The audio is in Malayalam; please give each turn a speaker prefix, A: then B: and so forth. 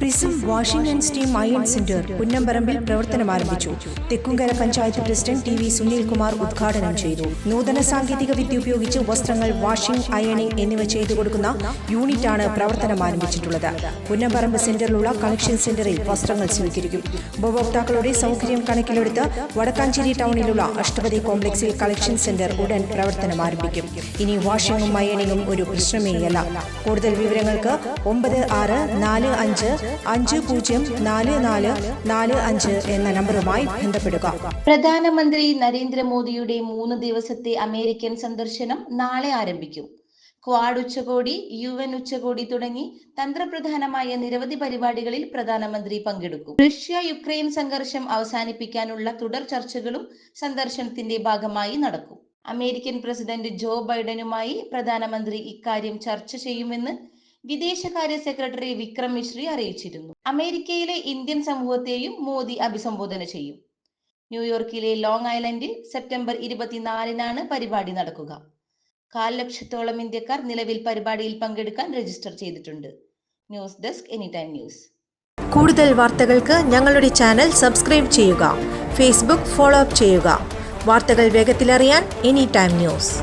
A: Prism washing and steam iron centre പുന്നമ്പറമ്പിൽ പ്രവർത്തനം ആരംഭിച്ചു. തെക്കുംകര പഞ്ചായത്ത് പ്രസിഡന്റ് ടി.വി. സുനിൽകുമാർ ഉദ്ഘാടനം ചെയ്തു. നൂതന സാങ്കേതിക വിദ്യ ഉപയോഗിച്ച് വസ്ത്രങ്ങൾ വാഷിംഗ്, അയണിംഗ് എന്നിവ ചെയ്തു കൊടുക്കുന്ന യൂണിറ്റാണ് പ്രവർത്തനം ആരംഭിച്ചിട്ടുള്ളത്. പുന്നമ്പറമ്പ് സെന്ററിലുള്ള കളക്ഷൻ സെന്ററിൽ വസ്ത്രങ്ങൾ സ്വീകരിക്കും. ഉപഭോക്താക്കളുടെ സൗകര്യം കണക്കിലെടുത്ത് വടക്കാഞ്ചേരി ടൗണിലുള്ള അഷ്ടപതി കോംപ്ലക്സിൽ കളക്ഷൻ സെന്റർ ഉടൻ പ്രവർത്തനം ആരംഭിക്കും. ഇനി വാഷിംഗും അയണിംഗും ഒരു പ്രശ്നമേയല്ല. കൂടുതൽ വിവരങ്ങൾക്ക് 96504445 എന്ന നമ്പറുമായി ബന്ധപ്പെടുക.
B: പ്രധാനമന്ത്രി നരേന്ദ്രമോദിയുടെ 3 ദിവസത്തെ അമേരിക്കൻ സന്ദർശനം നാളെ ആരംഭിക്കും. ക്വാഡ് ഉച്ചകോടി, UN ഉച്ചകോടി തുടങ്ങി തന്ത്രപ്രധാനമായ നിരവധി പരിപാടികളിൽ പ്രധാനമന്ത്രി പങ്കെടുക്കും. റഷ്യ-യുക്രൈൻ സംഘർഷം അവസാനിപ്പിക്കാനുള്ള തുടർ ചർച്ചകളും സന്ദർശനത്തിന്റെ ഭാഗമായി നടക്കും. അമേരിക്കൻ പ്രസിഡന്റ് ജോ ബൈഡനുമായി പ്രധാനമന്ത്രി ഇക്കാര്യം ചർച്ച ചെയ്യുമെന്ന് വിദേശകാര്യ സെക്രട്ടറി വിക്രം മിശ്രി അറിയിച്ചിരുന്നു. അമേരിക്കയിലെ ഇന്ത്യൻ സമൂഹത്തെയും മോദി അഭിസംബോധന ചെയ്യും. ന്യൂയോർക്കിലെ ലോങ് ഐലൻഡിൽ സെപ്റ്റംബർ 24-നാണ് പരിപാടി നടക്കുക. 1.25 ലക്ഷത്തോളം ഇന്ത്യക്കാർ നിലവിൽ പരിപാടിയിൽ പങ്കെടുക്കാൻ രജിസ്റ്റർ ചെയ്തിട്ടുണ്ട്. News desk anytime news.
A: കൂടുതൽ വാർത്തകൾക്ക് ഞങ്ങളുടെ ചാനൽ സബ്സ്ക്രൈബ് ചെയ്യുക. ഫേസ്ബുക്ക് ഫോളോ അപ്പ് ചെയ്യുക. വാർത്തകൾ വേഗത്തിലറിയാൻ എനിടൈം ന്യൂസ്.